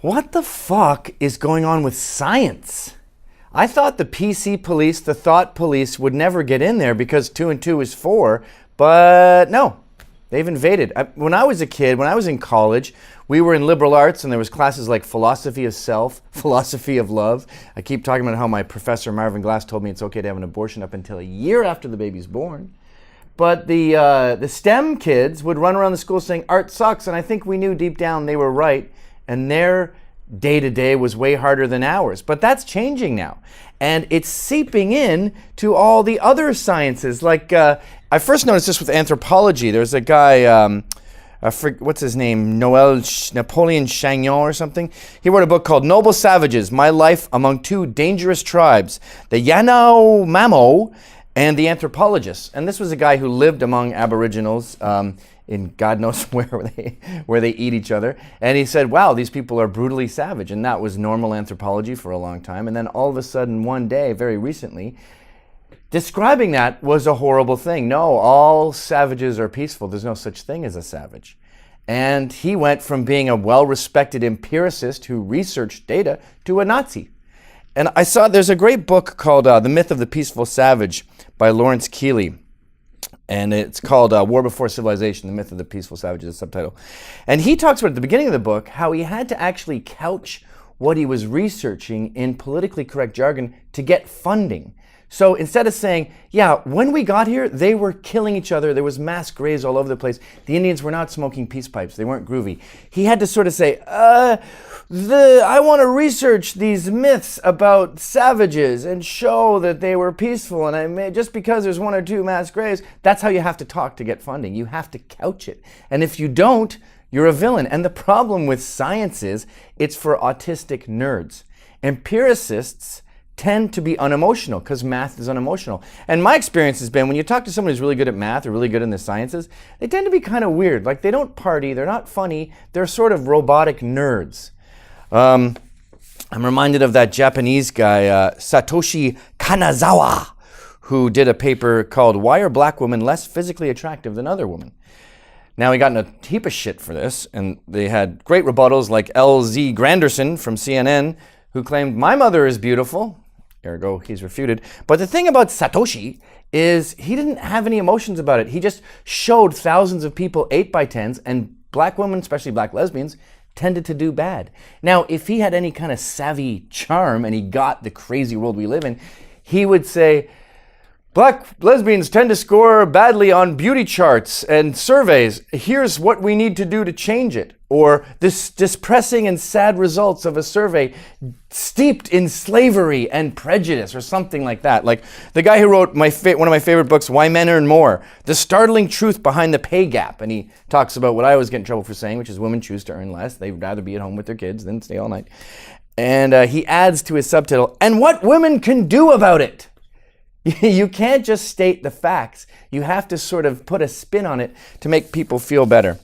What the fuck is going on with science? I thought the PC police, the thought police, would never get in there because 2 and 2 is 4, but no, they've invaded. When I was a kid, when I was in college, we were in liberal arts and there was classes like philosophy of self, philosophy of love. I keep talking about how my professor Marvin Glass told me it's okay to have an abortion up until a year after the baby's born. But the STEM kids would run around the school saying art sucks, and I think we knew deep down they were right, and their day-to-day was way harder than ours. But that's changing now, and it's seeping in to all the other sciences. Like, I first noticed this with anthropology. There's a guy, what's his name, Napoleon Chagnon or something. He wrote a book called Noble Savages, My Life Among Two Dangerous Tribes, the Yanomamo and the Anthropologists. And this was a guy who lived among Aboriginals in God knows where they eat each other. And he said, wow, these people are brutally savage. And that was normal anthropology for a long time. And then all of a sudden, one day, very recently, describing that was a horrible thing. No, all savages are peaceful. There's no such thing as a savage. And he went from being a well-respected empiricist who researched data to a Nazi. And I saw there's a great book called The Myth of the Peaceful Savage by Lawrence Keeley. And it's called War Before Civilization, The Myth of the Peaceful Savage is the subtitle. And he talks about at the beginning of the book how he had to actually couch what he was researching in politically correct jargon to get funding. So instead of saying, yeah, when we got here, they were killing each other. There was mass graves all over the place. The Indians were not smoking peace pipes. They weren't groovy. He had to sort of say, I want to research these myths about savages and show that they were peaceful. And just because there's 1 or 2 mass graves, that's how you have to talk to get funding. You have to couch it. And if you don't, you're a villain. And the problem with science is it's for autistic nerds. Empiricists tend to be unemotional because math is unemotional. And my experience has been when you talk to someone who's really good at math or really good in the sciences, they tend to be kind of weird. Like they don't party, they're not funny, they're sort of robotic nerds. I'm reminded of that Japanese guy, Satoshi Kanazawa, who did a paper called Why Are Black Women Less Physically Attractive Than Other Women? Now, he got in a heap of shit for this, and they had great rebuttals like L.Z. Granderson from CNN, who claimed, my mother is beautiful. Ergo, he's refuted. But the thing about Satoshi is he didn't have any emotions about it. He just showed thousands of people 8x10s, and black women, especially black lesbians, tended to do bad. Now, if he had any kind of savvy charm and he got the crazy world we live in, he would say, black lesbians tend to score badly on beauty charts and surveys. Here's what we need to do to change it. Or this depressing and sad results of a survey steeped in slavery and prejudice or something like that. Like the guy who wrote one of my favorite books, Why Men Earn More, The Startling Truth Behind the Pay Gap. And he talks about what I always get in trouble for saying, which is women choose to earn less. They'd rather be at home with their kids than stay all night. And he adds to his subtitle, and what women can do about it. You can't just state the facts. You have to sort of put a spin on it to make people feel better.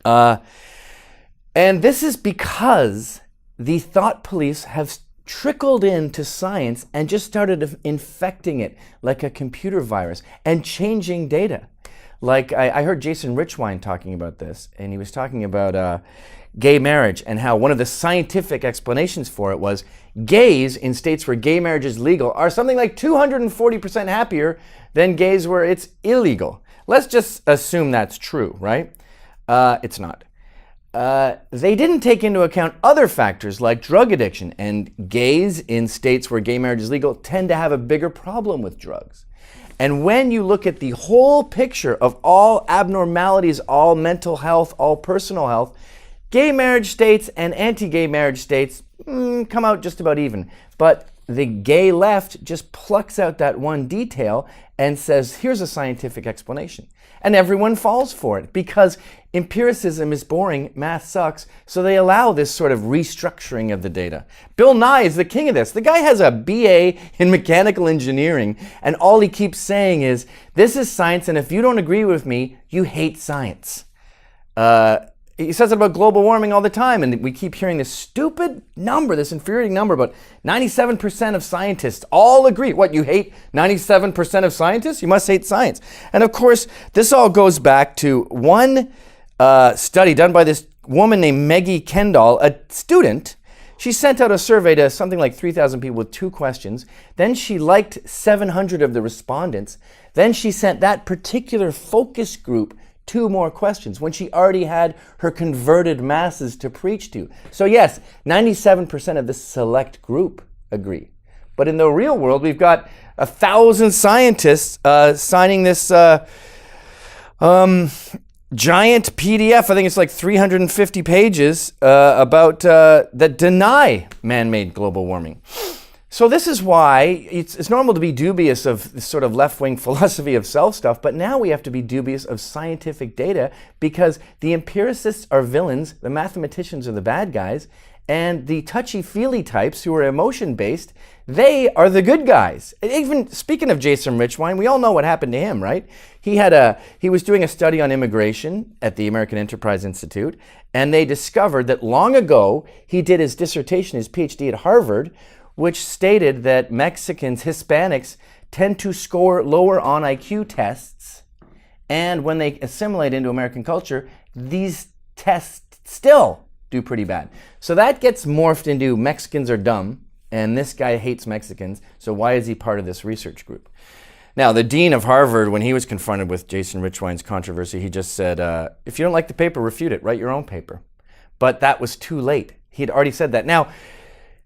And this is because the thought police have trickled into science and just started infecting it like a computer virus and changing data. Like I heard Jason Richwine talking about this, and he was talking about gay marriage and how one of the scientific explanations for it was gays in states where gay marriage is legal are something like 240% happier than gays where it's illegal. Let's just assume that's true, right? It's not. They didn't take into account other factors like drug addiction, and gays in states where gay marriage is legal tend to have a bigger problem with drugs. And when you look at the whole picture of all abnormalities, all mental health, all personal health, gay marriage states and anti-gay marriage states come out just about even. But the gay left just plucks out that one detail and says, here's a scientific explanation. And everyone falls for it because empiricism is boring, math sucks, so they allow this sort of restructuring of the data. Bill Nye is the king of this. The guy has a BA in mechanical engineering, and all he keeps saying is, this is science, and if you don't agree with me, you hate science. He says it about global warming all the time, and we keep hearing this stupid number, this infuriating number, but 97% of scientists all agree. What, you hate 97% of scientists? You must hate science. And of course, this all goes back to one study done by this woman named Maggie Kendall, a student. She sent out a survey to something like 3,000 people with 2 questions. Then she liked 700 of the respondents. Then she sent that particular focus group 2 more questions when she already had her converted masses to preach to. So yes, 97% of this select group agree. But in the real world, we've got 1,000 scientists signing this giant PDF, I think it's like 350 pages, about that deny man-made global warming. So this is why it's normal to be dubious of this sort of left-wing philosophy of self stuff, but now we have to be dubious of scientific data because the empiricists are villains, the mathematicians are the bad guys, and the touchy-feely types who are emotion-based, they are the good guys. Even speaking of Jason Richwine, we all know what happened to him, right? He was doing a study on immigration at the American Enterprise Institute, and they discovered that long ago he did his dissertation, his PhD at Harvard, which stated that Mexicans, Hispanics, tend to score lower on IQ tests, and when they assimilate into American culture, these tests still do pretty bad. So that gets morphed into Mexicans are dumb, and this guy hates Mexicans, so why is he part of this research group? Now, the dean of Harvard, when he was confronted with Jason Richwine's controversy, he just said, if you don't like the paper, refute it, write your own paper. But that was too late. He had already said that. Now,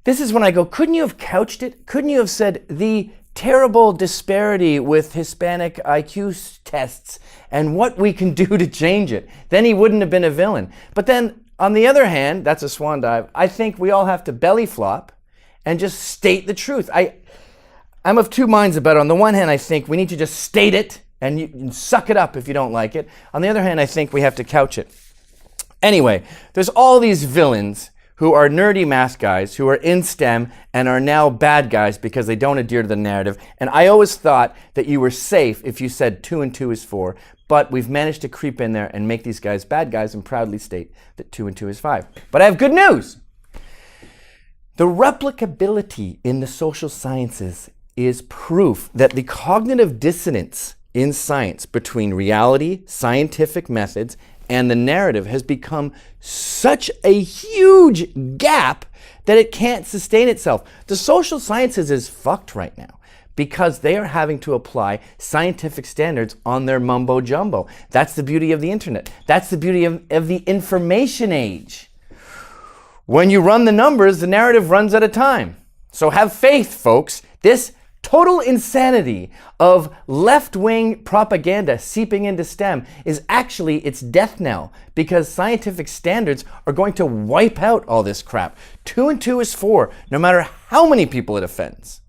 this is when I go, couldn't you have couched it? Couldn't you have said the terrible disparity with Hispanic IQ tests and what we can do to change it? Then he wouldn't have been a villain. But then, on the other hand, that's a swan dive, I think we all have to belly flop and just state the truth. I'm of 2 minds about it. On the one hand, I think we need to just state it and you can suck it up if you don't like it. On the other hand, I think we have to couch it. Anyway, there's all these villains who are nerdy math guys who are in STEM and are now bad guys because they don't adhere to the narrative. And I always thought that you were safe if you said 2 and 2 is 4, but we've managed to creep in there and make these guys bad guys and proudly state that 2 and 2 is 5. But I have good news. The replicability in the social sciences is proof that the cognitive dissonance in science between reality, scientific methods, and the narrative has become such a huge gap that it can't sustain itself. The social sciences is fucked right now because they are having to apply scientific standards on their mumbo jumbo. That's the beauty of the internet. That's the beauty of the information age. When you run the numbers, the narrative runs out of time. So have faith, folks. This total insanity of left-wing propaganda seeping into STEM is actually its death knell because scientific standards are going to wipe out all this crap. 2 and 2 is 4, no matter how many people it offends.